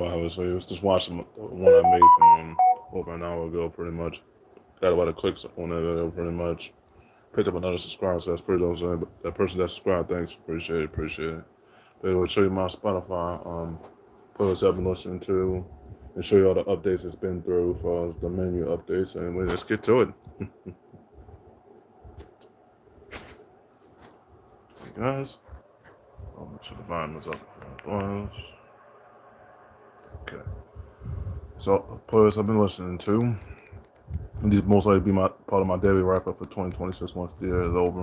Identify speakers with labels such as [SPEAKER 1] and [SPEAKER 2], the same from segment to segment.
[SPEAKER 1] Obviously, I was just watching the one I made from over an hour ago, pretty much. Got a lot of clicks on that video, pretty much. Picked up another subscriber, so that's pretty awesome. That person that subscribed, thanks, appreciate it. But it will show you my Spotify playlist I've been listening to, and show you all the updates it's been through for the menu updates. Anyway, let's get to it. Hey guys, I'll make sure the volume is up before it boils. Okay. So, playlist I've been listening to. And these most likely be my part of my daily wrap up for 2026 once the year is over.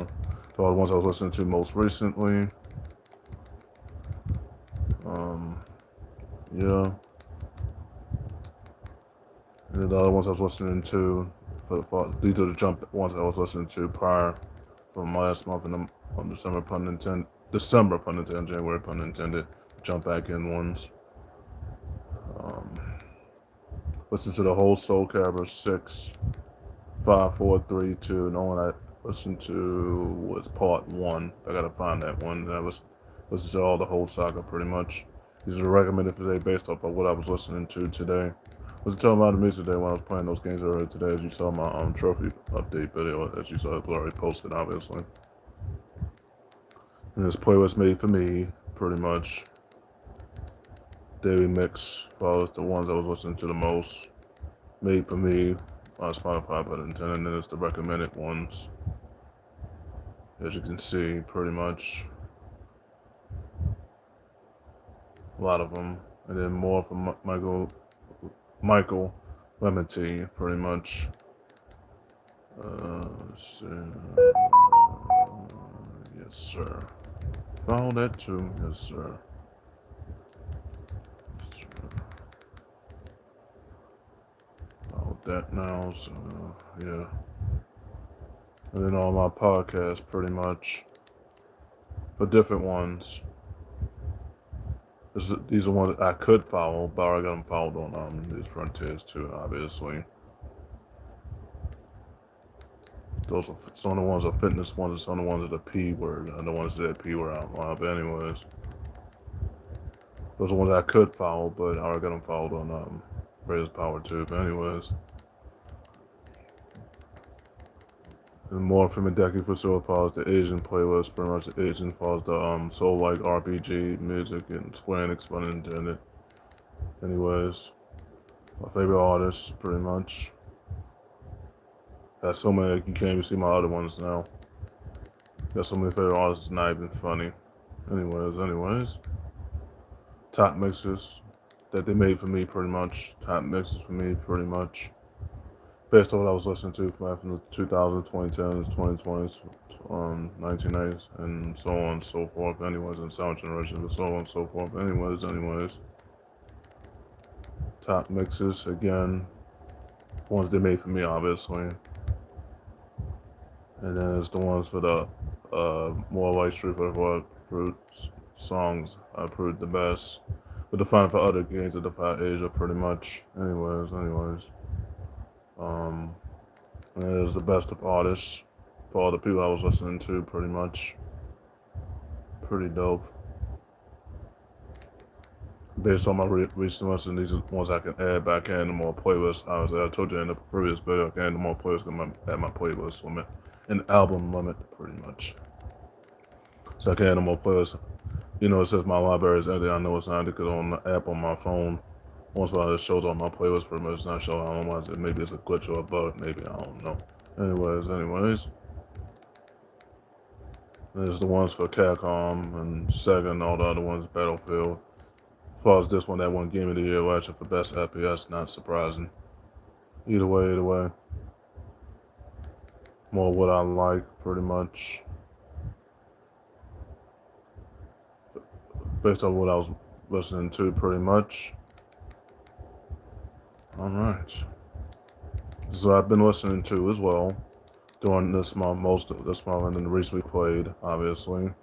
[SPEAKER 1] So all the ones I was listening to most recently. Yeah. And then the other ones I was listening to these are the jump ones I was listening to prior from last month and on December pun intended, January pun intended, jump back in ones. Listen to the whole Soul Cabra 6, 5, 4, 3, 2. And the one I listened to was part 1. I gotta find that one. And I was listening to all the whole saga pretty much. These are recommended today based off of what I was listening to today. I was telling about the music today when I was playing those games earlier today, as you saw my trophy update video, as you saw it was already posted, obviously. And this playlist made for me, pretty much. Daily mix follows the ones I was listening to the most. Made for me on Spotify, but intended, and then it's the recommended ones. As you can see, pretty much. A lot of them. And then more from Michael Lemity, pretty much. Let's see. Yes, sir. Found that too. Yes, sir. Found that now. So, yeah. And then all my podcasts, pretty much. For different ones. These are ones that I could follow, but I got them followed on these frontiers too, obviously. Those are some of the ones are fitness ones, and some of the ones are the P word, and the ones that P word out loud. But anyways, those are ones I could follow, but I already got them followed on Raise Power too. But anyways, and more from Hideki Fuso follows the Asian playlist. Pretty much the Asian follows the soul-like RPG music and Square Enix fun intended. Anyways, my favorite artists, pretty much. Got so many, you can't even see my other ones now. Got so many favorite artists, it's not even funny. Anyways. Top mixes that they made for me, pretty much. Top mixes for me, pretty much. Based on what I was listening to from the 2000s, 2010s, 2020s, 1990s, and so on and so forth. Anyways, and sound generation, and so on and so forth. Anyways. Top mixes, again. Ones they made for me, obviously. And then it's the ones for the more like Street Fighter fruits songs I approved the best. But the fine for other games of the Fight Asia, pretty much. Anyways. And it is the best of artists for all the people I was listening to, pretty much. Pretty dope. Based on my recent listen, these are ones I can add back in more playlists. I told you in the previous video, I can add more playlists, add my playlist limit. An album limit, pretty much. So I can add more playlists. You know, it says my library is empty. I know it's not because on the app on my phone, once in a while it shows on my playlist, pretty much it's not showing. I don't know why. Maybe it's a glitch or a bug. Maybe, I don't know. Anyways. There's the ones for Capcom and Sega and all the other ones, Battlefield. As far as this one, that one Game of the Year election for best FPS, not surprising. Either way. More what I like, pretty much. Based on what I was listening to, pretty much. Alright. So I've been listening to as well. During this month, most of this month, and then the recently played, obviously.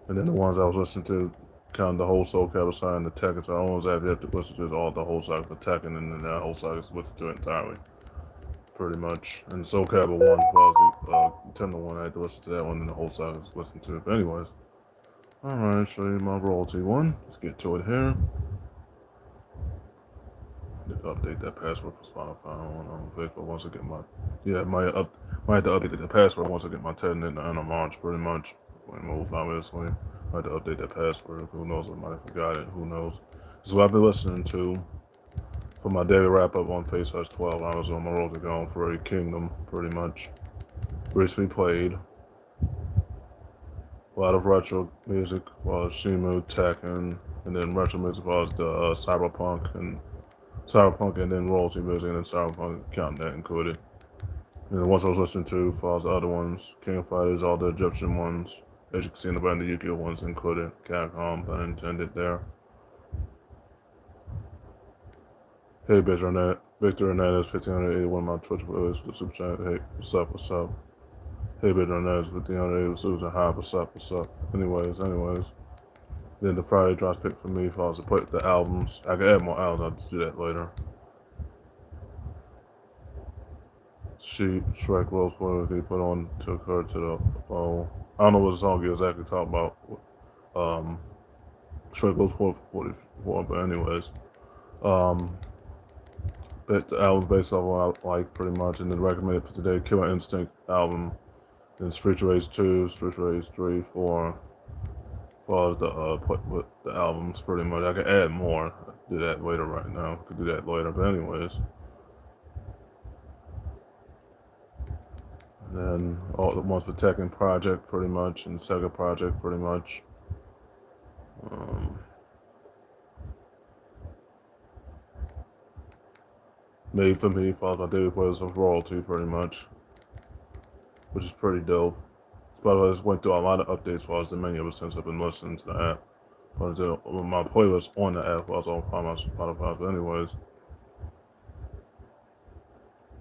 [SPEAKER 1] And then the ones I was listening to, kind of the whole Soul Calibur side and the Tekken side. The ones I've yet to listen to is all the whole saga for Tekken, and then that whole saga is listened to entirely. Pretty much. And Soul Calibur 1 was the Nintendo one. I had to listen to that one, and the whole saga is listened to. But anyways, Alright, show you my royalty one. Let's get to it here. Update that password for Spotify on Facebook once I get my might have to update the password once I get my 10 in the end of March, pretty much. When I move obviously. I had to update that password. Who knows? I might have forgot it. Who knows? This is what I've been listening to for my daily wrap up on Face 12 hours on my road to going for a kingdom, pretty much. Recently played a lot of retro music for Shimu, Tekken, and then retro music for the Cyberpunk and then royalty music and then Cyberpunk counting that included. And the ones I was listening to for the other ones, King of Fighters, all the Egyptian ones, as you can see in the band, the Yu-Gi-Oh ones included. Capcom, pun intended there. Hey, Victor Hernandez, 1581, my Twitch playlist for the super chat. Hey, what's up, what's up? Hey, Victor Hernandez, 1580, super hi, what's up, what's up? Anyways. Then the Friday drops pick for me for us to put the albums. I can add more albums, I'll just do that later. Shrek Rose Floyd they put on took her to the I don't know what the song is exactly talking about. Shrek Rose 44, but anyways. But the album's based off what I like pretty much, and then recommended for today, Killer Instinct album, then Street Race 2, Street Race 3, 4, for the albums pretty much. I can add more. Do that later right now. Could do that later, but anyways. And then all the ones for Tekken Project pretty much, and Sega Project pretty much. Made for me, followed by daily plays of royalty pretty much, which is pretty dope. Spotify just went through a lot of updates for us the menu ever since I've been listening to the app. But my playlist on the app was on my Spotify, but anyways.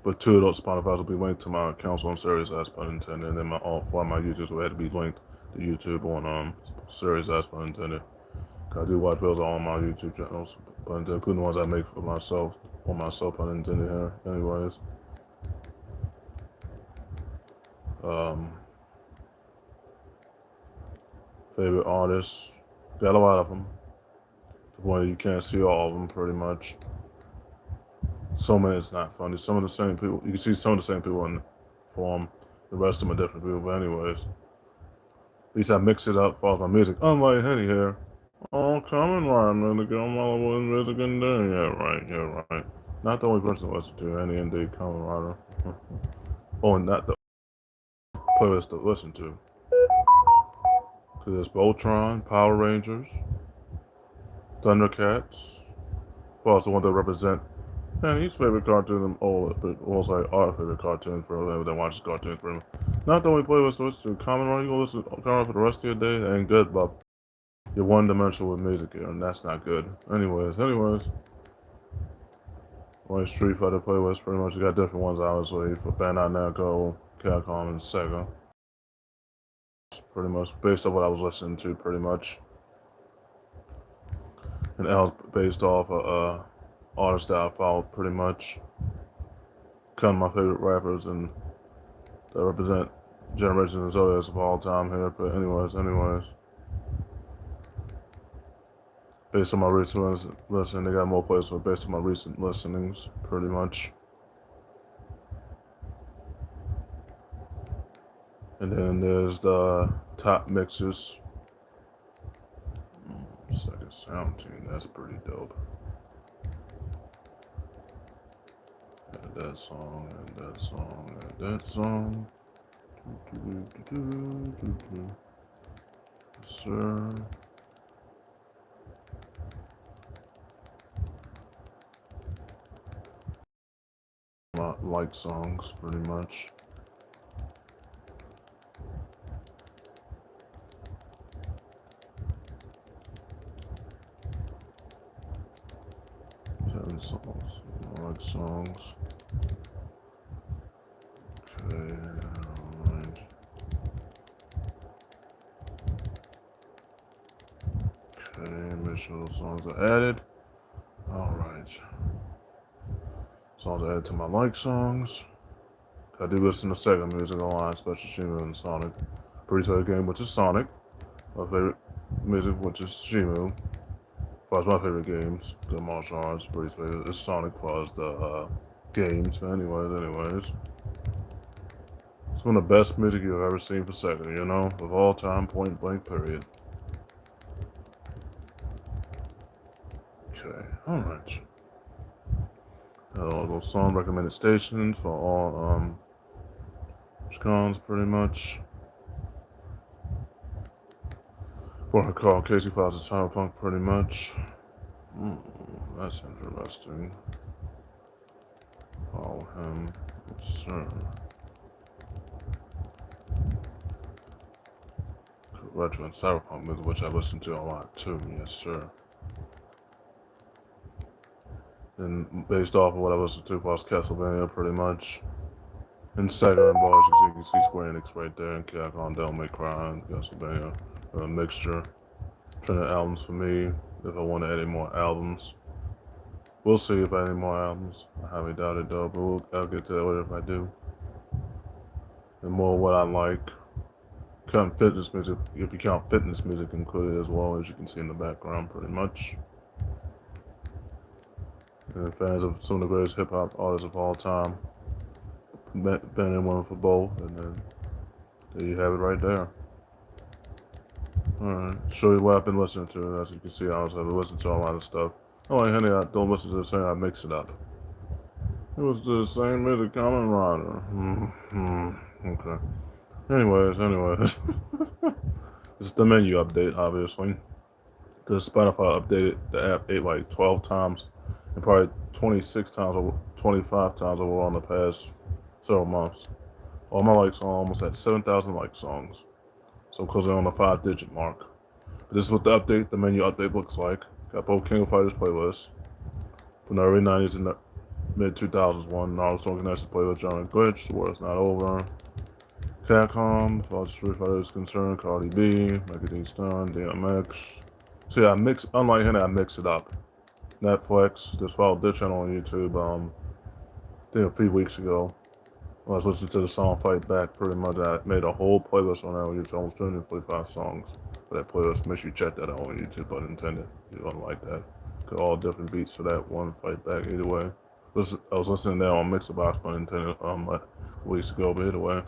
[SPEAKER 1] But two of those Spotify's will be linked to my accounts on Sirius as pun intended, and then all four of my YouTubes will have to be linked to YouTube on Sirius as pun intended. I do watch videos on my YouTube channels, pun intended, including the ones I make for myself, pun intended here. Anyways. Favorite artists, got a lot of them. The point you can't see all of them pretty much. Some of it's not funny. Some of the same people, you can see some of the same people in form. The rest of them are different people, but anyways. At least I mix it up for my music. Unlike Henny here. Oh, Common Rhyme, the girl Malibu and music in there. Yeah, right. Not the only person to listen to, Henny indeed, Common Rider. Oh, and not the playlist to listen to. Because there's Voltron, Power Rangers, Thundercats. Well, it's the one that represent his favorite cartoon, almost like our favorite cartoons, for that watches cartoons for him. Not the only playlist to listen to. Common Run, you gonna listen to Common Run for the rest of your day? That ain't good, but you're one dimensional with music here, and that's not good. Anyways. Only Street Fighter playlist, pretty much. You got different ones, obviously, for Bandai Namco, Capcom, and Sega. Pretty much based off what I was listening to, pretty much. And that was based off artist that I followed pretty much. Kind of my favorite rappers and that represent generations and zodiacs of all time here. But anyways. Based on my recent listening, they got more plays based on my recent listenings, pretty much. And then there's the top mixes. Second sound tune, that's pretty dope. And that song. Yes, sir. My like songs, pretty much. Songs, like songs. Okay, alright. Okay, make sure those songs are added. Alright. Songs are added to my like songs. I do listen to Sega music online, especially Shimu and Sonic. Pretty tight game, which is Sonic. My favorite music, which is Shimu. As far as my favorite games, good martial arts, Bree's favorite. It's Sonic as far as the games. But anyways. It's one of the best music you've ever seen for Sega, you know? Of all time, point blank, period. Okay, alright. Those song recommended stations for all cons, pretty much. For her call, Casey Files is Cyberpunk, pretty much. That's interesting. Follow him, yes, sir. Retro and Cyberpunk music, which I listen to a lot too, yes, sir. And based off of what I listened to, was Castlevania, pretty much. And Sega and bars, you can see Square Enix right there, and Capcom, Devil May Cry, and Castlevania, a mixture. Trending albums for me, if I want to add any more albums. We'll see if I add any more albums. I highly doubt it though, but I'll get to that later if I do. And more what I like. Count fitness music, if you count fitness music included as well, as you can see in the background, pretty much. And fans of some of the greatest hip hop artists of all time. Been in one for both, and then there you have it right there. Alright, show you what I've been listening to. As you can see, I've been listening to a lot of stuff. Oh, honey, I don't listen to the same, I mix it up. It was the same as a Common Rider. Okay. Anyways. It's the menu update, obviously. Because Spotify updated the app like 12 times, and probably 26 times or 25 times over on the past several months. All my likes are almost at 7,000 like songs. So closing on the 5-digit mark. But this is what the menu update looks like. Got both King of Fighters playlists from the early 90s and the mid 2000s one. Naruto Organized playlist, John Glitch, The World's Not Over. Capcom, as far as Street Fighter is concerned, Cardi B, Mega D Stun, DMX. See, unlike him, I mix it up. Netflix, just followed this channel on YouTube, I think a few weeks ago. I was listening to the song Fight Back, pretty much. I made a whole playlist on that on YouTube, almost 245 songs for that playlist. Make sure you check that out on YouTube, but intended. You don't like that. Got all different beats for that one Fight Back, either way. I was listening to that on Mixerbox, but intended, like weeks ago, but either way.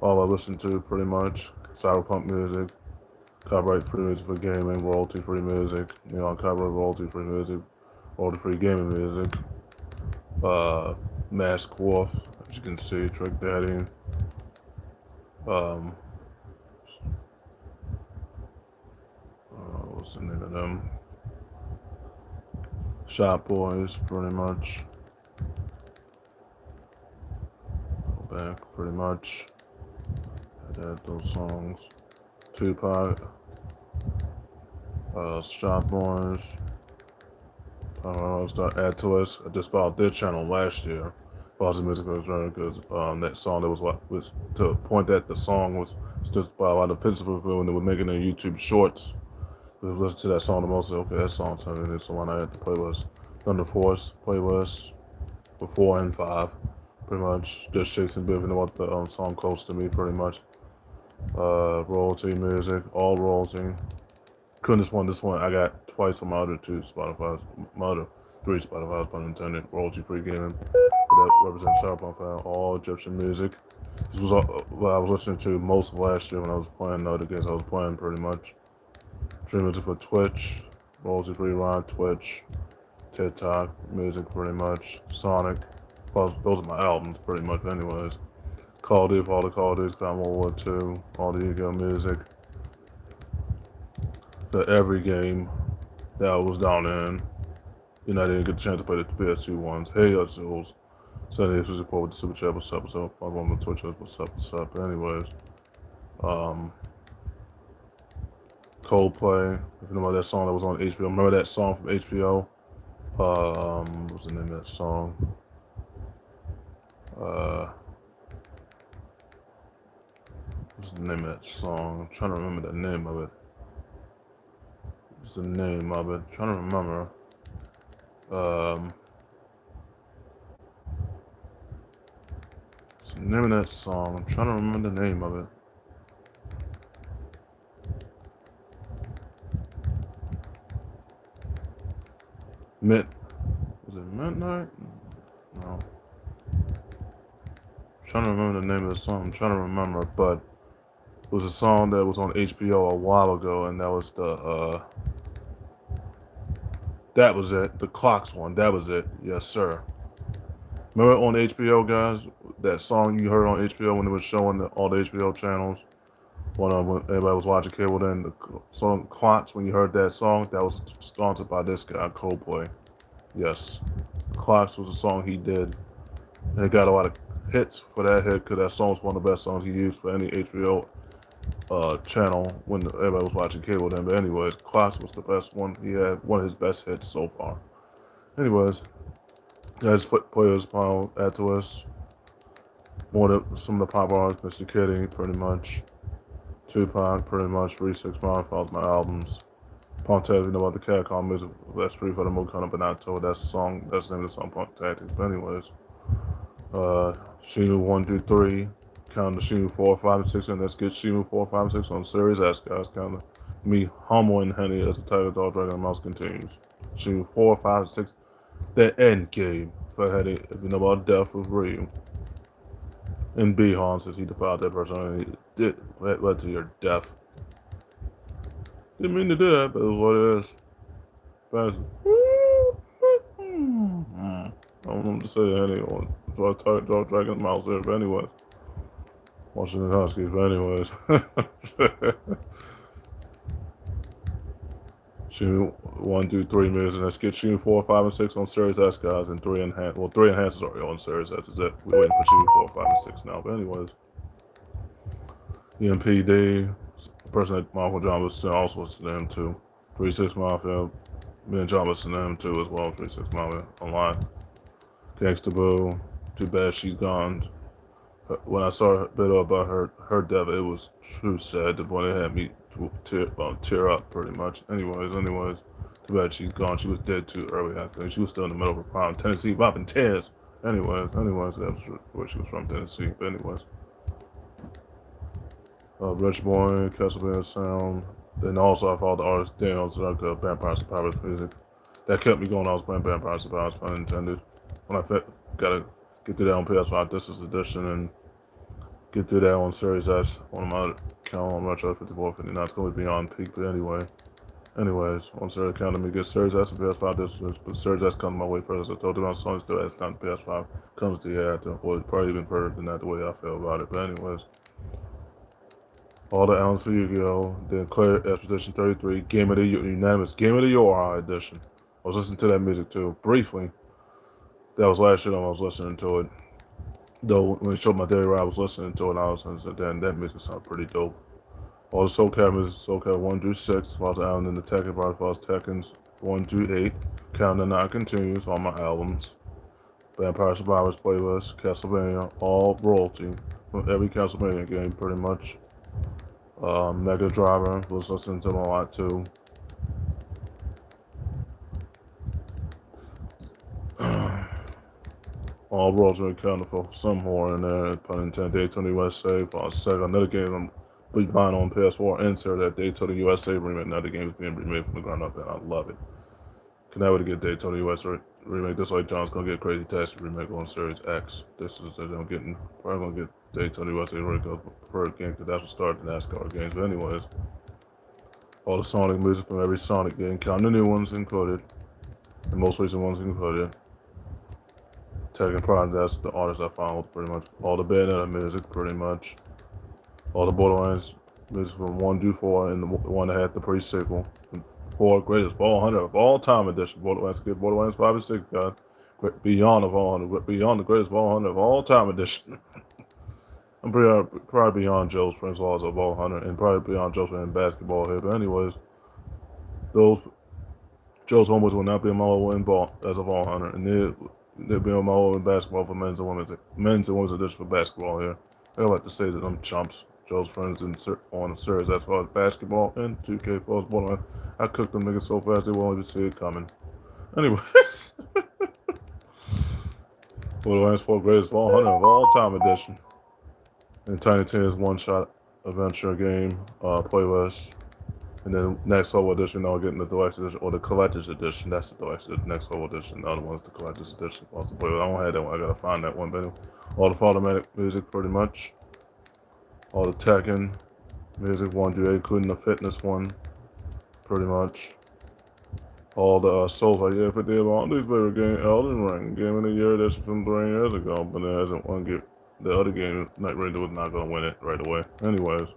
[SPEAKER 1] All I listen to, pretty much, Cyberpunk music, copyright-free music for gaming, royalty-free music, copyright royalty-free music, royalty-free gaming music. Mask Wolf, as you can see, Trick Daddy. What's the name of them? Shop Boys, pretty much. Go back, pretty much. Had those songs. Tupac. Shop Boys. Add to us. I just followed their channel last year. Positive Music was running because that song that was to point that the song was just by a lot of physical when they were making their YouTube shorts. We listened to that song the most. Okay, that song's turning into one I had the playlist. Thunder Force playlist for 4 and 5. Pretty much just chasing Biv what the song close to me, pretty much. Royalty music, all royalty. Couldn't just want this one. I got twice on my other two Spotify's, my other 3 Spotify's, pun intended, royalty-free gaming. That represents Cyberpunk fan, all Egyptian music. This was what I was listening to most of last year when I was playing the other games I was playing, pretty much. Stream music for Twitch, royalty-free Ron, Twitch, TikTok, music, pretty much. Sonic. Those are my albums, pretty much, anyways. Call of Duty for all the Call of Duty, World War II, all the Ego music. For every game that I was down in. I didn't get a chance to play the PS2 ones. Hey, Souls. Sunday, this was forward to Super Chat. What's up? Follow on the Twitch. What's up? But anyways, Coldplay. If you know about that song that was on HBO, remember that song from HBO? What's the name of that song? What's the name of that song? I'm trying to remember the name of it. What's the name of it? I'm trying to remember. What's the name of that song? I'm trying to remember the name of it. Was it Midnight? No. I'm trying to remember the name of the song. I'm trying to remember, but it was a song that was on HBO a while ago, and that was that was it. The Clocks one. That was it. Yes, sir. Remember on HBO, guys? That song you heard on HBO when it was showing all the HBO channels? When everybody was watching cable, then the song Clocks, when you heard that song, that was sponsored by this guy, Coldplay. Yes. Clocks was a song he did. And it got a lot of hits for that hit because that song was one of the best songs he used for any HBO channel when everybody was watching cable then. But anyways, Clocks was the best one. He had one of his best hits so far. Anyways, guys, players add to us. More than some of the pop artists, Mr. Kitty, pretty much. Tupac, pretty much. 3-6 Mafia follows my albums. Punk Tactics, you know about the Cat Call music. That's Street for the Mo Kind of Benato. That's the song. That's the name of the song, Punk Tactics. But anyways, Shimu 1, 2, 3. Count the Shimu 4, 5, and 6, and let's get Shimu 4, 5, and 6 on Series S, guys. Count me humble and Henny as the Tiger Dog Dragon Mouse continues. Shimu 4, 5, and 6. The end game for Henny. If you know about death of Ryu. And Bihan says he defiled that person and he did led to your death. Didn't mean to do that, but it's what it is. But I don't know what to say anyway. So I talk Dog Dragon Mouse there, but anyways. Washington Huskies, but anyways. Shooting 1, 2, 3 minutes, and let's get shooting 4, 5, and 6 on Series S, guys, and 3 enhanced. Well, 3 enhanced is already on Series S. Is it? We're waiting for shooting 4, 5, and 6 now. But anyways, EMPD, the person that Michael John was also listening to him too. 3-6 Mafia, me and John listening to him too as well. 3-6 Mafia online. Gangsta Boo, too bad she's gone. When I saw a bit about her death, it was true sad. The boy that had me tear up pretty much. Anyways, too bad she's gone. She was dead too early. I think she was still in the middle of her prime. Tennessee, bopping tears. Anyways, that's where she was from, Tennessee. But anyways, Rich Boy, Castlevania Sound. Then also I followed the artist Daniel Zerka, Vampires and Pirates music. That kept me going. I was playing Vampires and Pirates, pun intended. When I gotta get through that on PS5 Distance Edition and get through that on Series S. One of my account on Retro 5459. It's going to be beyond peak, but anyways, on Series account, let me get Series S and PS5 Distance, but Series S comes my way first. As I told you, my Sony still has time. PS5 comes to the after, or probably even further than that, the way I feel about it. But anyways, all the albums for Yu-Gi-Oh! Then Claire Expedition 33, Unanimous Game of the Year edition. I was listening to that music too, briefly. That was last year when I was listening to it. Though when it showed my daily ride, I was listening to it and I was listening to that music sounded pretty dope. All the SoCal music, SoCal 1 through 6, Falls Island in the Tekken part, Falls Tekken's 1 through 8, Countdown 9 continues, all my albums. Vampire Survivors playlist, Castlevania, all royalty from every Castlevania game pretty much. Mega Driver, was listening to them a lot too. All roles are accounted for some more in there. Pun intended. Daytona USA for Sega. Another game I'm buying on PS4. Insert that Daytona USA remake. Another game is being remade from the ground up, and I love it. Can never get Daytona USA remake. This way, John's gonna get Crazy Taxi remake on Series X. This is I'm getting probably gonna get Daytona USA remake per game because that's what started the NASCAR games. But anyways, all the Sonic music from every Sonic game, counting the new ones included, the most recent ones included. Tekken Prime, that's the artist I found pretty much. All the Bayonetta music, pretty much. All the Borderlands music from 1 through 4, and the one that had the pre-sequel. 4 greatest of all 100 of all time edition. Borderlands 5 and 6, guys. Beyond the greatest of all 100 of all time edition. I'm probably beyond Joe's Friends Laws of all 100, and probably beyond Joe's in basketball here. But anyways, those Joe's homers will not be in my win ball as of all 100, and they'll be on my own basketball for men's and women's edition for basketball here. I like to say that I'm chumps. Joe's friends on the series as far as basketball and 2K for Borderlands. I cooked them niggas so fast they won't even see it coming. Anyways, Borderlands 4 greatest of all 100 of all time edition. And Tiny Tina's one-shot adventure game playlist. And then next Solo Edition, I'll get in the Deluxe Edition or the Collector's Edition. That's the Deluxe Edition. Next Solo Edition. The other one's the Collector's Edition. I don't have that one. I gotta find that one. But anyway, all the Automatic music, pretty much. All the Tekken music 1 through 8, including the fitness one, pretty much. All the Souls, like, yeah, if it did all these favorite games, Elden Ring, Game of the Year, that's from 3 years ago, but it hasn't won. The other game, Night Ranger, was not gonna win it right away. Anyways,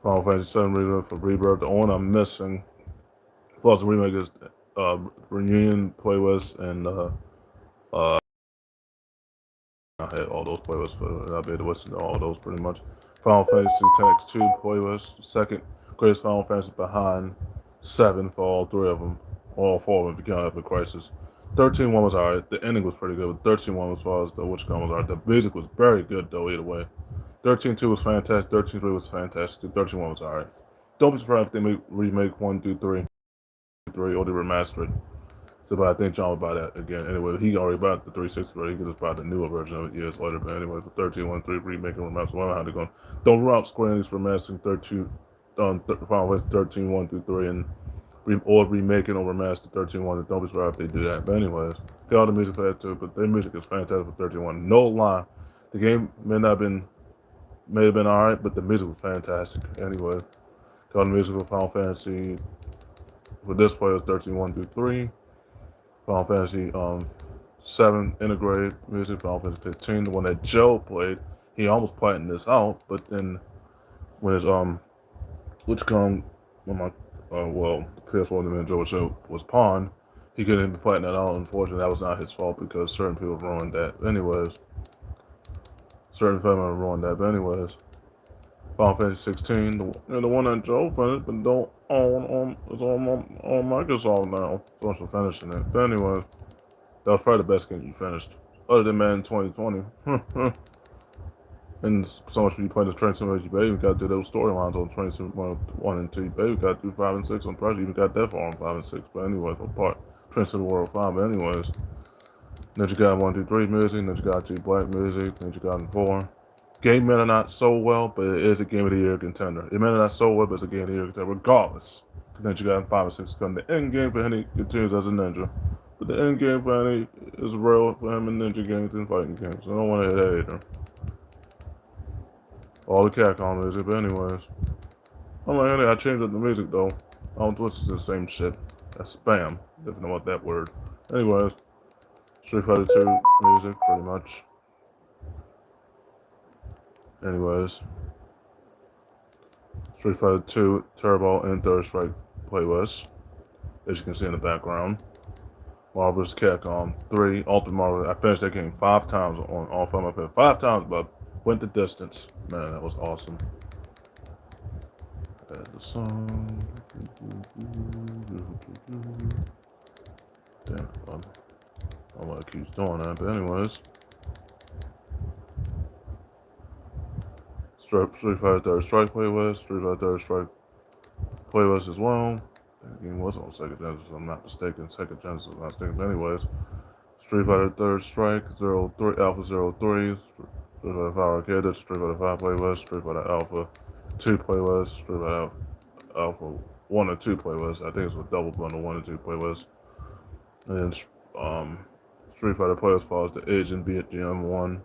[SPEAKER 1] Final Fantasy VII Rebirth for Rebirth. The one I'm missing, plus the remake is Reunion playlist and I had all those playlists for. I'll be able to listen to all those pretty much. Final Fantasy Tactics 2 playlist, second greatest Final Fantasy behind 7 for all 3 of them, all 4 of them if you count Epic Crisis. 13-1 was alright. The ending was pretty good, but 13-1 as far as the which was alright. The music was very good though, either way. 13-2 was fantastic. 13-3 was fantastic. 13-1 was alright. Don't be surprised if they remake 1 through 3, or they remaster it. So, but I think John would buy that again. Anyway, he already bought the 360, but he could just buy the newer version of it years later. But anyway, for 13-1-3 remake and remaster, I don't know how they're going. Don't rule out Square Enix remastering Final Fantasy 13-1 through 3 and or remaking or remaster 13-1. Don't be surprised if they do that. But anyways, get all the music for that too. But their music is fantastic for 13-1. No lie, the game may have been alright, but the music was fantastic. Anyway, get all the music for Final Fantasy for this player is 13-1 through 3. Final Fantasy 7 integrated music, Final Fantasy 15, the one that Joe played. He almost planned this out, but then when his when my the PS4 and Joe show was pawned, he couldn't even plan that out. Unfortunately, that was not his fault because certain people ruined that. Anyways, certain family ruined that. But anyways, Final Fantasy 16, the one that Joe finished, but don't own it's on Microsoft now. So I'm finishing it. But anyways, that was probably the best game you finished, other than Madden 2020. And so much for you playing this Train Simulator, you even got to do those storylines on Train Simulator 1 and 2. You got to do 5 and 6 on Project. You even got that far on 5 and 6. But anyways, apart Train Simulator World 5. But anyways, Ninja Gaiden 1 through 3 music, Ninja Gaiden 2 Black music, Ninja Gaiden 4. Game may not so well, but it is a Game of the Year contender. It may not so well, but it's a Game of the Year contender regardless. Ninja Gaiden 5 and 6 is coming. The end game for Henny continues as a ninja. But the end game for Henny is real for him in ninja games and fighting games. So I don't want to hit that either. All the Capcom music, but anyways. I'm like, Henny, I changed up the music though. I don't twist it to the same shit. That's spam. If you know what that word. Anyways. Street Fighter 2 music, pretty much. Anyways. Street Fighter 2 Turbo and Third Strike playlist. As you can see in the background. Marvel vs. Capcom 3 Ultimate Marvel. I finished that game 5 times on all 5 of my players. 5 times, but went the distance. Man, that was awesome. Add the song. Damn, I don't know why it keeps doing that, but anyways. Street Fighter 3rd Strike playlist. Street Fighter 3rd Strike playlist as well. That game was on Sega Genesis, if I'm not mistaken. Sega Genesis, I'm not mistaken. But anyways, Street Fighter 3rd Strike 03 Alpha 03, Street Fighter 5 Arcade, Street Fighter 5 playlist, Street Fighter Alpha 2 playlist, Street Fighter Alpha 1 and 2 playlist. I think it's a double bundle 1 and 2 playlist. And then Street Fighter playlist follows the Asian BGM 1,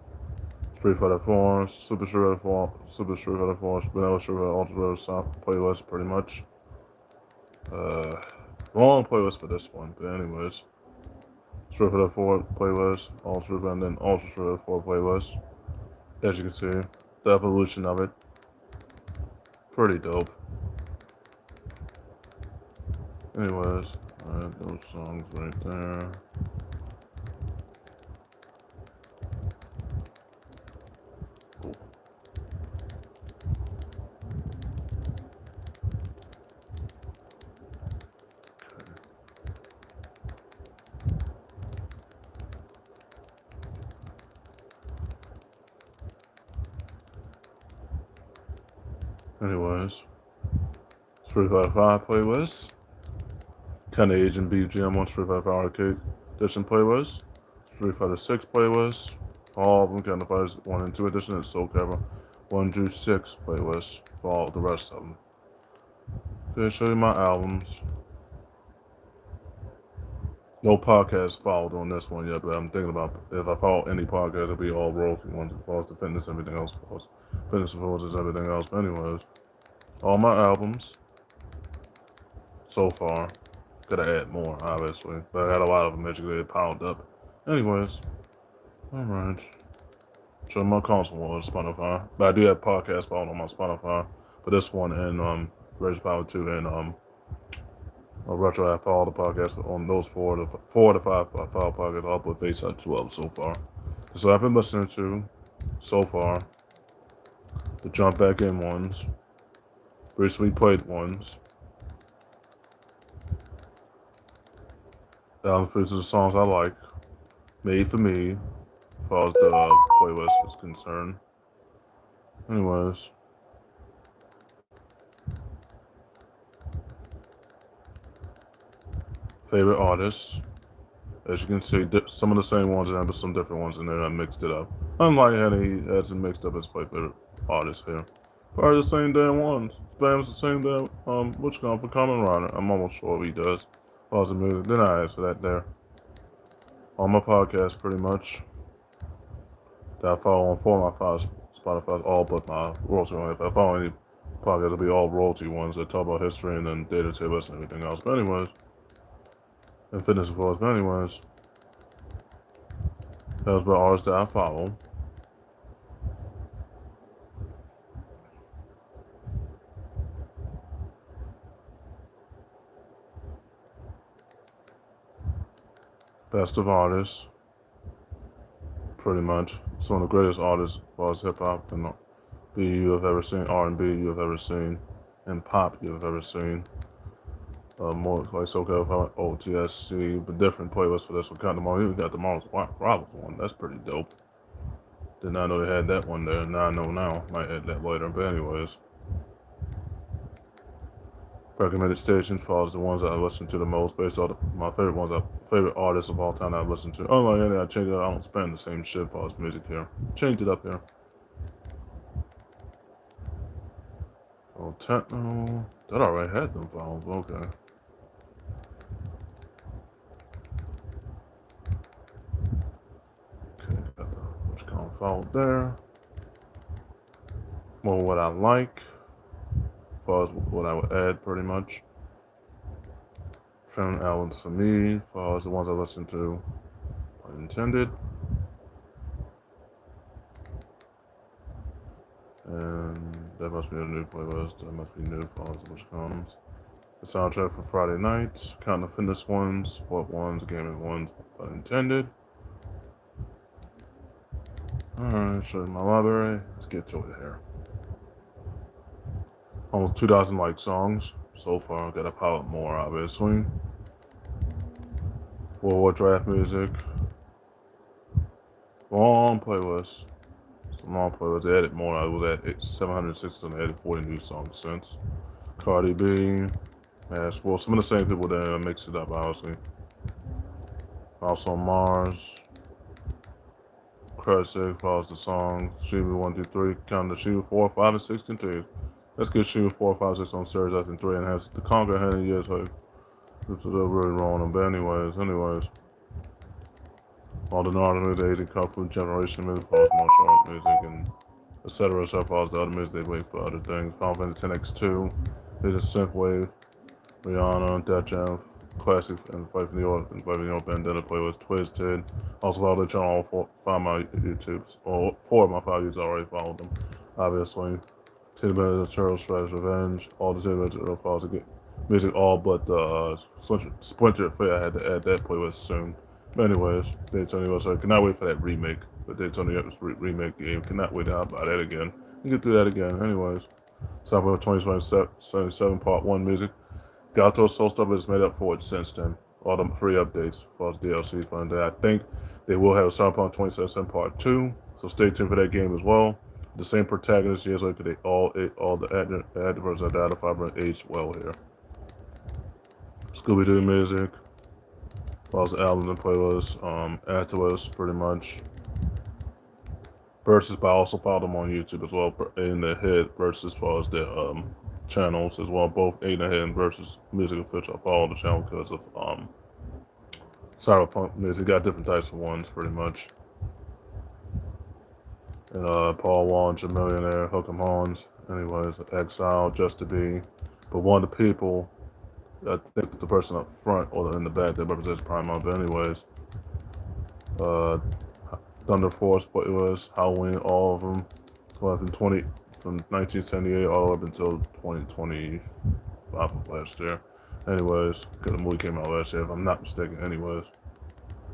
[SPEAKER 1] Street Fighter 4, Super Street Fighter 4, Super Street Fighter 4, Vanilla Street Fighter Ultra playlist pretty much. Long playlist for this one, but anyways. Street Fighter 4 playlist, Ultra, and then Ultra Street Fighter 4 playlist. As you can see, the evolution of it. Pretty dope. Anyways, I have those songs right there. Cool. Anyways, Street Fighter 5 playlist. Kind of Asian BGM on Street Fighter 5 Arcade Edition playlist. Street Fighter 6 playlist. All of them Kind of Fighters 1 and 2 edition and Soul Calibur 1 through 6 playlist for all the rest of them. Okay, show you my albums. No podcast followed on this one yet, but I'm thinking about if I follow any podcast, it'll be all royalty ones as far as the fitness, everything else. Fitness influences, everything else. But anyways, all my albums so far. Gotta add more, obviously, but I got a lot of them magically piled up. Anyways, alright. Show my console on Spotify, but I do have podcast followed on my Spotify. But this one and Rage Power 2 and Retro, I follow the podcast on those four to five podcasts. I'll put face at 12 so far. So I've been listening to so far the Jump Back In ones, recently played ones, album features of songs I like, made for me, as far as the playlist is concerned. Anyways. Favorite artists. As you can see, some of the same ones and some different ones in there. I mixed it up. Unlike Henny has it mixed up as my favorite artists here. Probably the same damn ones. Spam's the same damn what's going for Common Runner. I'm almost sure he does. Awesome music. Then I answer that there. On my podcast pretty much. That I follow on four of my five Spotify, all but my royalty one. If I follow any podcast, it'll be all royalty ones that talk about history and then data tables and everything else. But anyways. And fitness of course, but anyways, that was about artists that I follow. Best of artists, pretty much. Some of the greatest artists as far as hip hop and B you have ever seen, R&B you have ever seen, and pop you have ever seen. More like SoCal, OTSC, but different playlists for this one. Count them all. Even got the Mars Roberts one. That's pretty dope. Did not know they had that one there. Now I know now. Might add that later. But anyways, recommended stations follows the ones that I listen to the most, based on my favorite ones, favorite artists of all time that I've listened to. Unlike any, I change it. I don't spend the same shit for as music here. Change it up here. Oh, techno. That already had them files. Okay. Followed there. Well, what I like, as far as what I would add, pretty much. Trending albums for me, as far as the ones I listen to, pun intended. And that must be a new playlist. That must be new as far as which comes. The soundtrack for Friday nights, kind of fitness ones, sport ones, gaming ones, pun intended. Alright, show you my library. Let's get to it here. Almost 2,000 like songs so far. Got a pile up more, obviously. War draft music. Long playlist. Some long playlist. They added more. I was at 760 and they added 40 new songs since. Cardi B. Yes, well, some of the same people there mix it up, obviously. Also Mars. Crush follows the song. Shiva 1, 2, 3. Count the Shiva 4, 5, and 6 continues. Let's get Shiva 4, 5, 6 on series. I think 3 and has the Conquer Henny years. Like, this is really wrong on. But anyways. All the Northern music, Asian Kung Fu Generation music, follows martial arts music, and etc. So follows the other music. They wait for other things. Final Fantasy X2. There's a synthwave. Rihanna, Death Jam, Classic, and Fight for New York, Bandana playlist, Twisted. Also follow the channel on 5 my YouTubes, or 4 of my 5 YouTubes already followed them, obviously. 10 minutes of Charles Strash Revenge, all the 10 minutes of files to get music, all but the Splinter Fate. I had to add that playlist soon. But anyways, Daytona USA, cannot wait for that remake. The Daytona remake game, cannot wait to buy that again. You can do that again, anyways. Soundwave 2077 Part 1 music. Gato Soul Stuff has made up for it since then. All the free updates, as far as DLCs, but I think they will have a Cyberpunk 2077 Part 2, so stay tuned for that game as well. The same protagonist, yes, like they all the actors are data fiber aged well here. Scooby Doo music, as well as the albums and playlists, add to us pretty much. Versus, but I also follow them on YouTube as well in the head versus as far as their channels as well, both Aiden and versus Music Official. I follow the channel because of Cyberpunk music. Got different types of ones pretty much. And Paul Walsh, a millionaire, Hook 'em Horns. Anyways, Exile, Just to Be. But one of the people, I think the person up front or in the back that represents Prime. But anyways, Thunder Force playlist, Halloween, all of them, from 1978 all up until 2025 of last year. Anyways, because the movie came out last year, if I'm not mistaken. Anyways,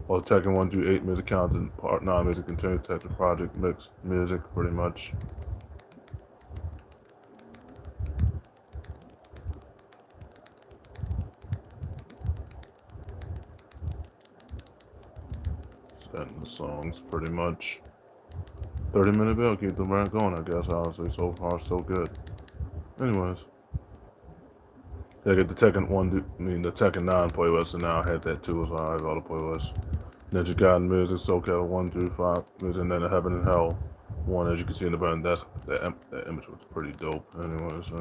[SPEAKER 1] all the Tekken 1 through 8 music content, Part 9 music continues, Tekken Project mix music, pretty much. Setting the songs, pretty much. 30-minute bill, keep the brand going, I guess, honestly. So far, so good. Anyways. I get the Tekken 1, the Tekken 9 playlist, and now I had that too, so I have all the playlists. Ninja Gaiden music, SoCal 1 through 5 music, and then the Heaven and Hell one, as you can see in the background. That image was pretty dope. Anyways.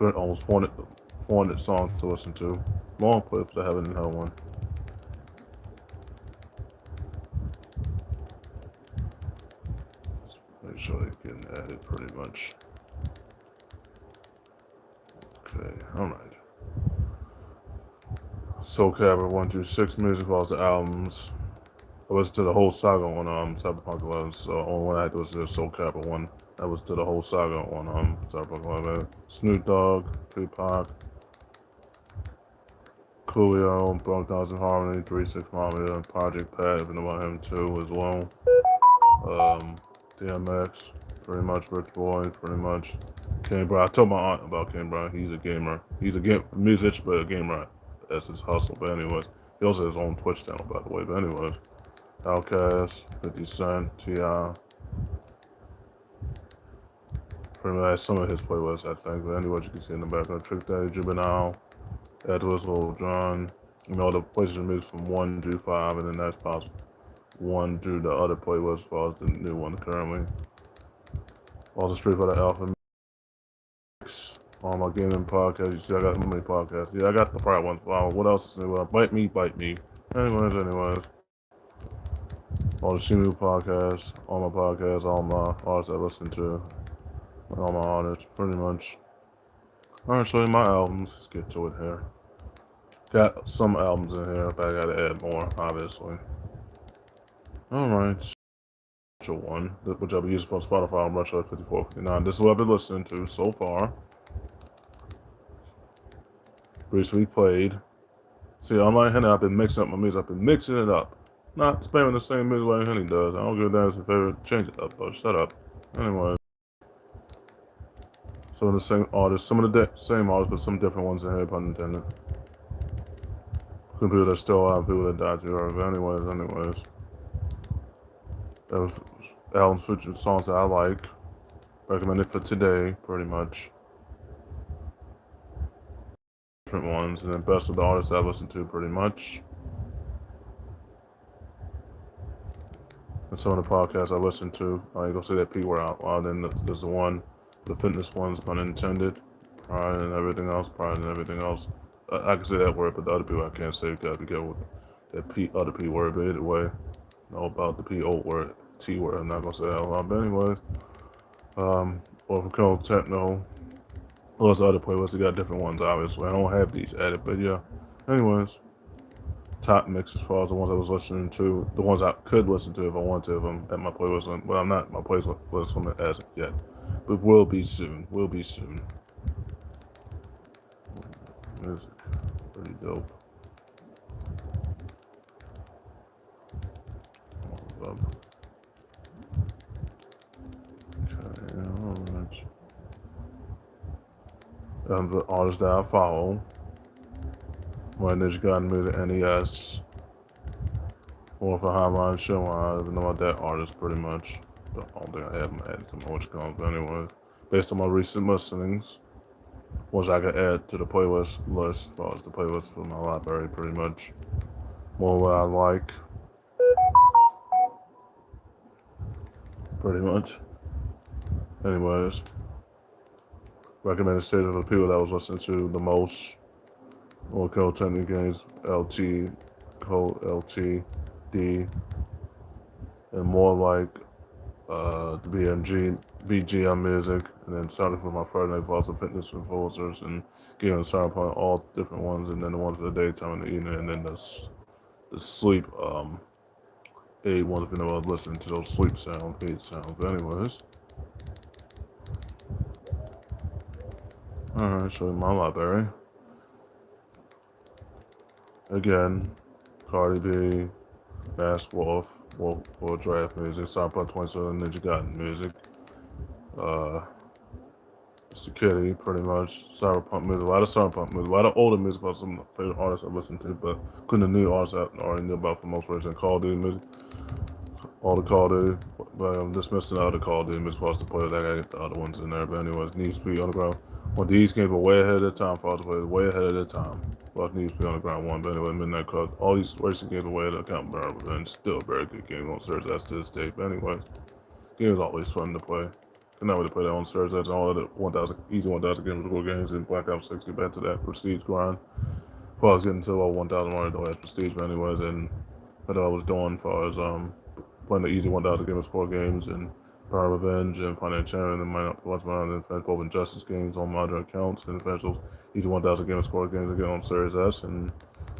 [SPEAKER 1] Almost 400 songs to listen to. Long play for the Heaven and Hell one. Just make sure they can add it pretty much. Okay, alright. Soul Calibur 1 through 6 music, all the albums. I listened to the whole saga on Cyberpunk 11, so only one I had to listen to Soul Calibur 1. I listened to the whole saga on Cyberpunk 11. Snoop Dogg, Tupac, Coolio, Bunk Downs in Harmony, 3-6 Mafia, Project Pat, if you know about him too as well. DMX, pretty much, Rich Boy, pretty much. Kane Brown. I told my aunt about Kane Brown. He's a gamer. He's a musician, but a gamer. That's his hustle. But anyways, he also has his own Twitch channel, by the way. But anyways, Outkast, 50 Cent, T.I. Pretty much some of his playlists, I think. But anyways, you can see in the background, Trick Daddy, Juvenile, Edwards, Lil Jon. You know, the PlayStation music from 1 through 5, and then that's possible 1 through the other playlist as far as the new one currently. All the Street Fighter Alpha mix. On my gaming podcast, you see I got how many podcasts? Yeah, I got the prior ones. Wow, what else is new? Bite me. Anyways. All the Shimu podcasts, all my podcasts, all my artists I listen to, all my artists, pretty much. Alright, so my albums, let's get to it here. Got some albums in here, but I gotta add more, obviously. Alright. One, which I'll be using from Spotify on Retro 5459. This is what I've been listening to so far. Recently played. See, online Henny, I've been mixing up my music. I've been mixing it up. Not spamming the same music like Henny does. I don't give a damn if your favorite. Change it up, though. Shut up. Anyway. Some of the same artists. Some of the same artists, but some different ones in here, pun intended. People that still alive, people that died too early. Anyways. That was albums featured songs that I like. Recommended for today, pretty much. Different ones, and then best of the artists I listen to, pretty much. And some of the podcasts I listen to, I ain't gonna say that P word out loud. Then there's the one, the fitness ones, pun intended. Pride and everything else. I can say that word, but the other people I can't say because I be careful with that other P word. But either way, know about the P old word, T word. I'm not gonna say that out loud. But anyways, or for Cold Techno. Well, there's other playlists. They got different ones, obviously. I don't have these added, but yeah. Anyways, top mix as far as the ones I was listening to, the ones I could listen to if I wanted to, if I'm at my playlist. Well, I'm not my playlist on as of yet, but will be soon. Music, pretty dope. Okay, alright. The artists that I follow. Ninja Gaiden music, NES. Or for Highline Show, I don't know about that artist pretty much. I don't think I have them added to my which comes, but anyways. Based on my recent listenings, which I could add to the playlist list as far as the playlist for my library pretty much. More what I like. Pretty much. Anyways. recommended state of the people that I was listening to the most. Or Code Technique Games, LT, Code LT, D, and more like the BGM music, and then starting with my Friday Night Falls of Fitness influencers, and getting started upon all different ones, and then the ones for the daytime and the evening, and then the sleep aid ones if you know listening to those sleep aid sounds. But anyways, alright, show you my library. Again, Cardi B, Mask Wolf, Wolf Draft music, Cyberpunk 27 Ninja Gaiden music, Mr. Kitty, pretty much, Cyberpunk music, a lot of Cyberpunk music, a lot of older music for some of my favorite artists I've listened to, but couldn't the new artists I already knew about for most recent Call of Duty music, all the Call of Duty, but I'm dismissing all the Call of Duty music for us to play, I gotta get the other ones in there, but anyways, Need to Speed Underground. Well, these games were way ahead of their time for us to play, way ahead of their time. Well, Need to Speed Underground 1, but anyway, Midnight Club, all these racing games were way ahead of their time, and still a very good game on Surge that's to this day, but anyways, game is always fun to play. Could not really play that on Surge, that's all of the 1,000, easy 1,000 games, real games, and Black Ops 60 back to that Prestige grind. Well, I was getting to about 1,000 more though as Prestige, but anyways, and what I was doing as far as playing the easy 1,000 gamer score games and Power Revenge and Financial Champion and once my and finish both Injustice games on modern accounts and finish those easy 1,000 gamer score games again on Series S and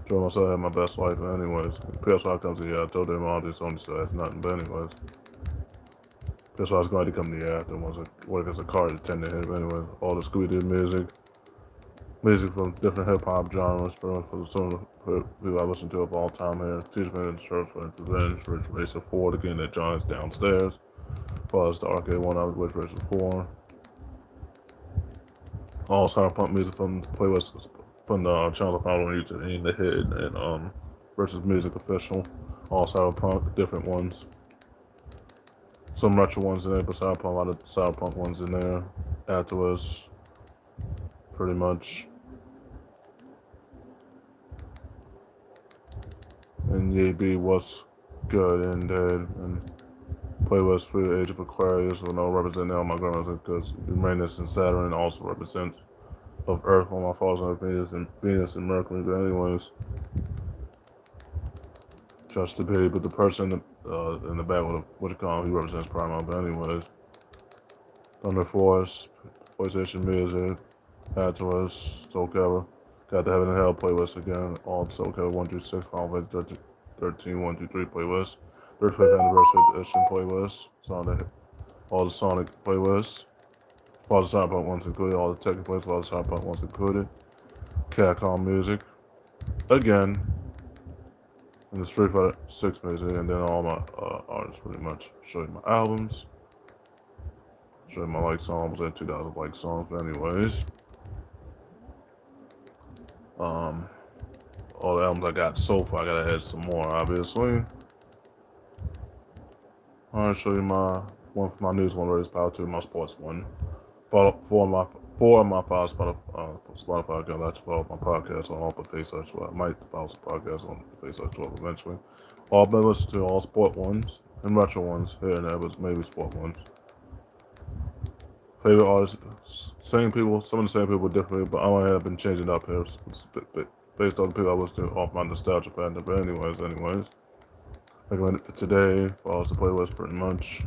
[SPEAKER 1] enjoy myself, have my best life. But anyways, PS5 comes to the I told them all this on so that's nothing. But anyways, PS5 was going to come to the after once I work as a car attendant here. But anyways, all the Scooby-Doo music from different hip hop genres, pretty much for some of the people I listen to of all time here. Teachman and Church for Revenge, Ridge Racer 4, again at John's downstairs. Plus the arcade one out of Ridge Racer 4. All Cyberpunk music from the playlist from the channel I follow on YouTube, Aim the Hit and versus Music Official. All Cyberpunk, different ones. Some retro ones in there, but Cyberpunk, a lot of Cyberpunk ones in there. Afterwards, pretty much. And YB was good and dead and playlist for the Age of Aquarius will no represent all my grandmas because Uranus and Saturn also represent of Earth on my falls on Venus and Mercury. But anyways, just to be, but the person in the back with what you call him, he represents Primal. But anyways, Thunder Force, PlayStation Music, Atlas, Soul Calibur. Got the Heaven and Hell playlist again. All Soul Calibur 1 through 6, Final Fantasy 13, 1 through 3 playlist. 35th Anniversary Edition playlist. All the Sonic playlists. All the Cyberpunk ones included. All the Tekken playlists. All the Cyberpunk ones included. Capcom music. Again. And the Street Fighter 6 music. And then all my artists pretty much. Show you my albums. Show you my like songs. I was at 2,000 like songs. But anyways. All the albums I got so far, I gotta add some more, obviously. Alright, show you my one for my news one, Raise Power 2, my sports one. Four of my 5 Spotify accounts. That's follow my podcast on Open Face Search 12. I might follow some podcasts on Face Search 12 eventually. All been listening to all sport ones and retro ones here and there, but maybe sport ones. Favorite artists, same people, some of the same people differently, but I might have been changing up here based on the people I was doing off my nostalgia factor. But anyways. Recommended for today, follows the playlist pretty much.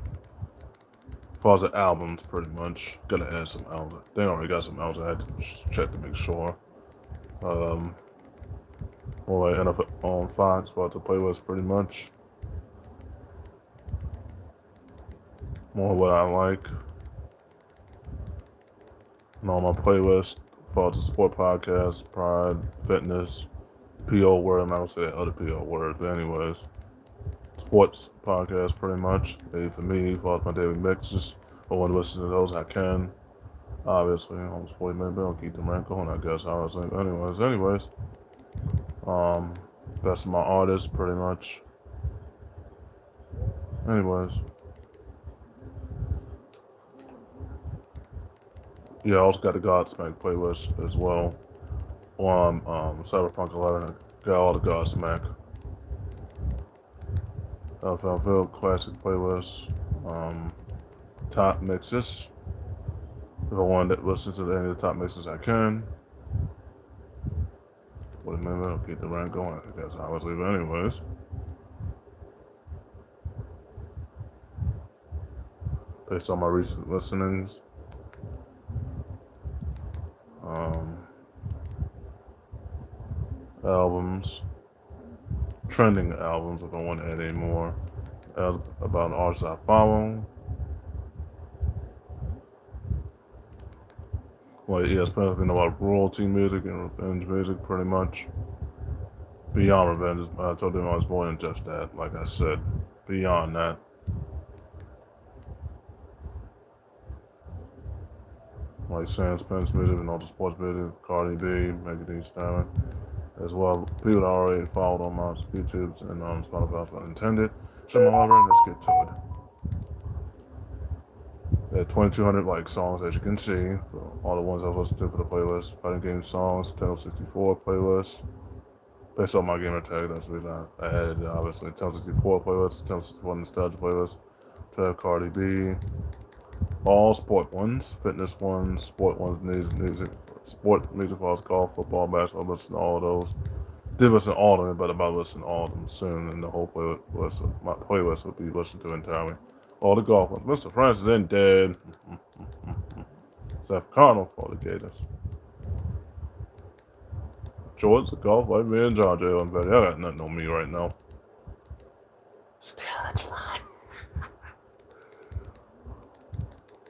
[SPEAKER 1] Follows the albums pretty much. Gotta add some albums. They already got some albums I had to check to make sure. More like NFL on Fox, follows the playlist pretty much. More what I like. And on my playlist, follows the sport podcast, Pride, Fitness, PO word. I'm not gonna say that other PO word, but anyways. Sports podcast pretty much. Maybe for me, follows my daily mixes. I want to listen to those, I can. Obviously, almost 40 minutes, but I'll keep them right going, I guess. Honestly. Anyways. Best of my artists, pretty much. Anyways. Yeah, I also got the Godsmack playlist as well. On Cyberpunk 11, I got all the Godsmack. Field classic playlist, top mixes, If I wanted to listen to any of the top mixes, I can. Wait a minute, I'll keep the rant going. I guess I was leaving anyways. Based on my recent listenings. Albums. Trending albums, if I want to add any more. About artists I follow. Like ESPN, if you know about royalty music and revenge music, pretty much. Beyond revenge, I told them I was more than just that. Like I said, beyond that. Like Sam Spence music and all the sports music, Cardi B, Megan Thee Stallion, as well. People that I already followed on my YouTubes and Spotify, but intended. So, however, let's get to it. There are 2,200 like songs, as you can see. All the ones I was listening to for the playlist. Fighting game songs, Nintendo 64 playlist. Based on my gamer tag, that's the reason I added it, obviously. Nintendo 64 playlist, Nintendo 64 nostalgia playlist. Track Cardi B. All sport ones, fitness ones, sport ones, music, sport music for us, golf, football, basketball. Listen to all of those. Did listen to all of them, but I'm about to listen to all of them soon, and the whole playlist, my playlist will be listened to entirely. All the golf ones. Mr. Francis ain't dead. Seth Connell for the Gators. George, the golf, like me and John J. and Betty. I got nothing on me right now. Still, it's fine.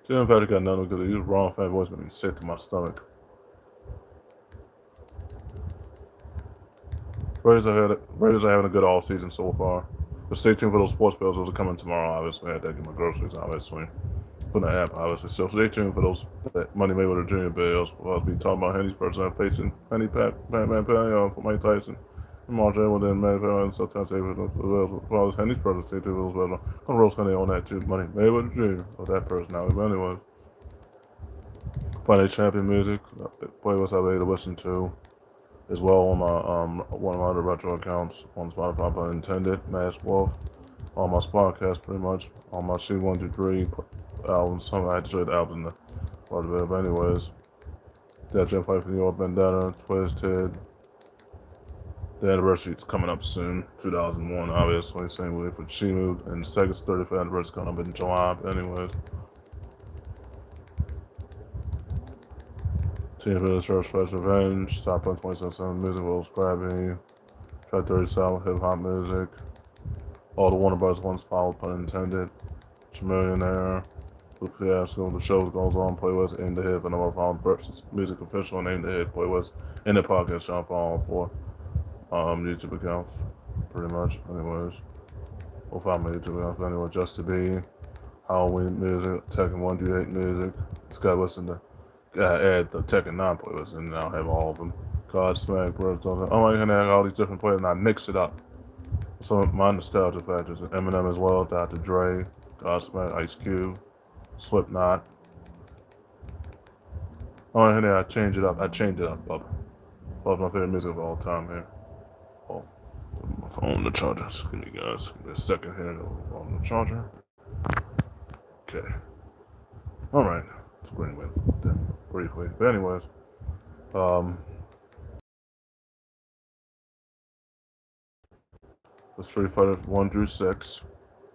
[SPEAKER 1] Jim Patrick got nothing because he was wrong fan voice made me sick to my stomach. Raiders are having a good off season so far. But stay tuned for those sports bills. Those are coming tomorrow, obviously. I had to get my groceries, obviously. From the app, obviously. So stay tuned for those Money Mayweather Jr. bills. We'll be talking about Henry's person facing Henry Batman Penny for Mike Tyson. And Mark J. within Manny Penny and sometimes say with well as Henry's person stay tuned for those bills. I'm gonna roast Henry on that too. Money Mayweather Jr. Or that personality. But anyway. Friday Champion music. Playlist I'll be able to listen to. As well on my one of my other retro accounts on Spotify, but intended, Mask Wolf, all my podcasts pretty much, all my C123 albums. Some I had to show the albums in the part of it, but anyways, that Jeff Fight for New York Vendetta, Twisted. The anniversary is coming up soon, 2001, obviously. Same way for Chimu, and Sega's 35th anniversary coming up in July. But anyways. Team for the Church Flash Revenge, Top 2077 Music, Will Scrappy, Track 37 Hip Hop Music, all the Warner Bros. Ones followed, pun intended, Millionaire, Fiasco, the shows goes on, playlist, Aim to Hit, for number followed, Burps Music Official, and Aim to Hit playlist, in the podcast channel for all four YouTube accounts, pretty much, anyways. We'll find my YouTube accounts, but anyway, Just to Be, Halloween music, Tekken 1 through 8 music, just gotta listen to. Add the Tekken 9 playlist, and I'll have all of them. Godsmack, Birds, I can have all these different players, and I mix it up. Some of my nostalgia factors, Eminem as well, Dr. Dre, Godsmack, Ice Cube, Slipknot. I change it up. Bubba. Bubba's my favorite music of all time here. Oh, my phone, the charger. Give me guys, give me a second here to on the charger. Okay. All right. Anyway, briefly. But anyways, the Street Fighter 1 through 6,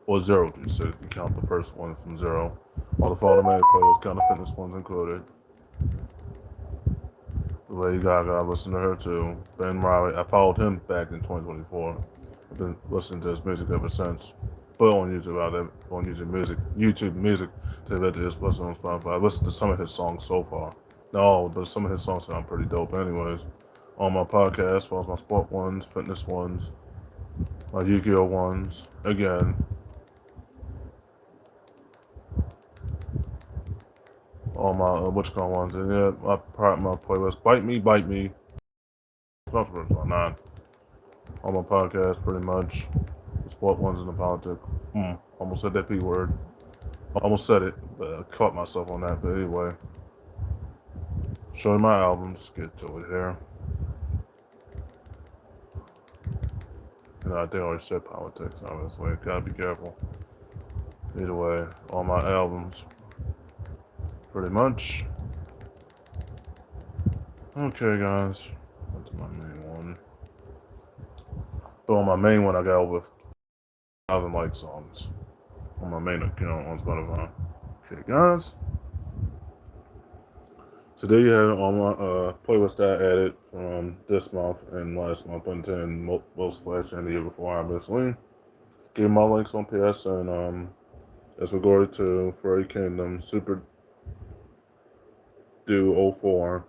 [SPEAKER 1] or 0 through 6, if you count the first one from 0. All the automatic players, count the fitness ones included. Lady Gaga, I listened to her too. Ben Riley, I followed him back in 2024. I've been listening to his music ever since. But on YouTube, on YouTube music, to that is listen on Spotify. I listened to some of his songs so far. No, but some of his songs sound pretty dope. Anyways, on my podcast, as well as my sport ones, fitness ones, my Yu-Gi-Oh ones. Again, all my ones, and yeah, my playlist. Bite me. Why not? On my podcast, pretty much. The sport ones and the politics. Almost said that P word. Almost said it, but I caught myself on that. But anyway, showing my albums. Get to it here. I think I already said politics. Obviously, gotta be careful. Either way, all my albums, pretty much. Okay, guys. Went to my main one. But on my main one, I got over 1,000 likes on my main account on Spotify. Okay, guys. Today you had all my playlist that I added from this month and last month until most last year and the year before, obviously. Give my links on PS and as we go to Furry Kingdom Super Do 04.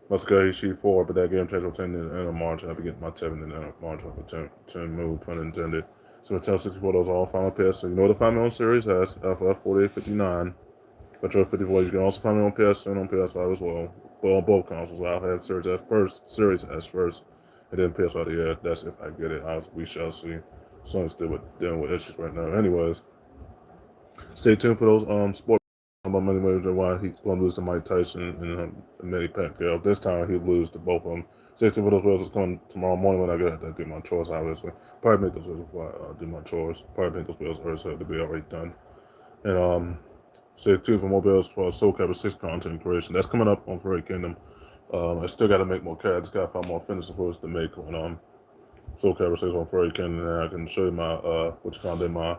[SPEAKER 1] Let's go Sheet 4, but that game changed on 10 in the end of March. I have to get my 7 in the end of March off of 10 move, pun intended. So Tell 64, those are all final PS. So you know what to find me on Series S, FF4859. Control 54. You can also find me on PS and on PS5 as well. But on both consoles, I'll have Series S first, and then PS5. Yeah, that's if I get it. We shall see. Sony's still dealing with issues right now. Anyways, stay tuned for those sports about Money Mayweather, why he's going to lose to Mike Tyson and Manny Pacquiao. This time he'll lose to both of them. Stay tuned for those videos. It's coming tomorrow morning when I get to do my chores, obviously. Probably make those videos before I do my chores. Probably make those videos early so they'll be already done. And stay tuned for more videos for Soul Calibur 6 content creation. That's coming up on Furry Kingdom. I still got to make more characters. Got to find more finishing for us to make on Soul Calibur 6 on Furry Kingdom. And I can show you my my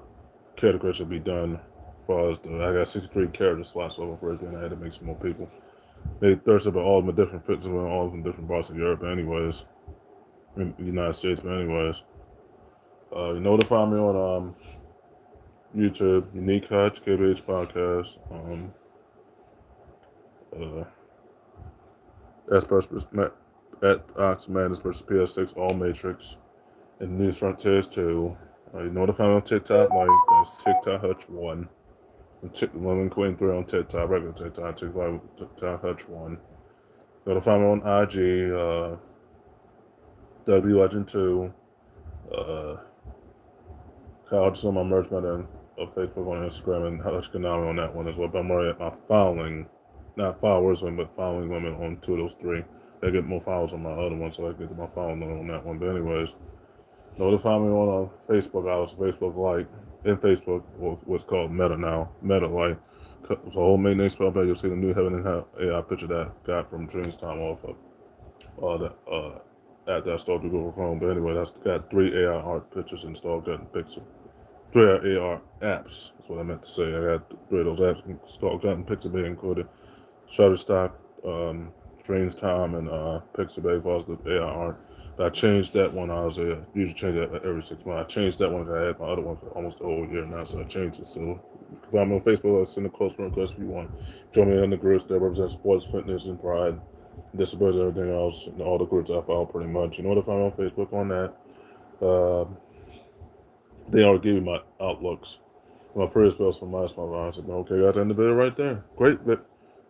[SPEAKER 1] character creation will be done. Far as I got 63 character slots over for it, and I had to make some more people. They thirsted about all of them different fits and all of them different parts of Europe, anyways, in the United States, but anyways. You know to find me on YouTube, Unique Hutch, KBH Podcast, Xbox Madness versus PS6, All Matrix, and News Frontiers 2. You know to find me on TikTok, that's TikTok Hutch 1. Women Queen 3 on TikTok, regular TikTok Hutch 1. Go to find me on IG, W Legend 2, Kyle just on my merch button of Facebook on Instagram and Hutch Konami on that one as well. But I'm already at my following, not followers, but following women on 2 of those 3. I get more followers on my other one, so I get my following on that one. But anyways, notify me on Facebook. I was Facebook like in Facebook, what's called Meta now. Meta like. So whole main name spelled out. You'll see the new Heaven and Hell AI picture that I got from Dreams Time off of at that store to Google Chrome. But anyway, that's got 3 AI art pictures installed, got in Pixel. 3 AR apps. That's what I meant to say. I got 3 of those apps installed, got in Pixabay included. Shutterstock, Dreams Time, and Pixabay for the AI art. But I changed that one. I was usually change that every 6 months. I changed that one because I had my other one for almost a whole year now, so I changed it. So you can find me on Facebook. I'll send a close friend request if you want. Join me in the groups that represent sports, fitness, and pride. Disability, everything else, and all the groups I follow pretty much. You know what to find me on Facebook on that. They already gave you my outlooks. My previous bills from last month. I said, okay, got to end the video right there. Great bit.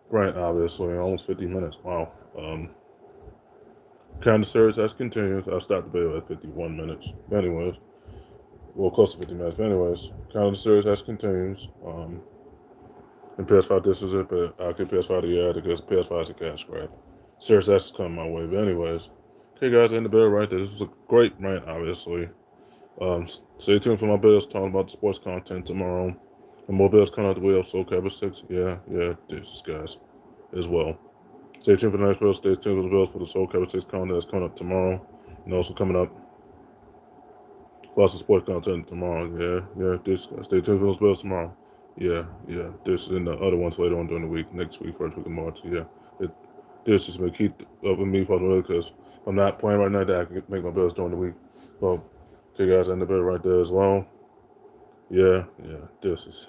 [SPEAKER 1] Right, obviously, almost 50 minutes. Wow. Kind of series as continues. I'll start the video at 51 minutes. But anyways, well, close to 50 minutes. But anyways, kind of the series as continues. And PS5, this is it, but I'll get PS5 to yeah because PS5 is a cash grab. Series S is coming my way. But anyways, okay, guys, end the video right there. This was a great rant, obviously. Stay tuned for my videos talking about the sports content tomorrow. And more videos coming out the way of Soul Calibur 6. Yeah, deuces, guys, as well. Stay tuned for the next video. Stay tuned for the videos for the Soul Calibur 6 content that's coming up tomorrow. And also coming up lots of sports content tomorrow. Yeah, this guys. Stay tuned for those videos tomorrow. Yeah, this and the other ones later on during the week. Next week, first week of March. Yeah. This is going to keep up with me for the video because if I'm not playing right now, that I can make my bills during the week. Well, okay, guys, end the video right there as well. Yeah, this is.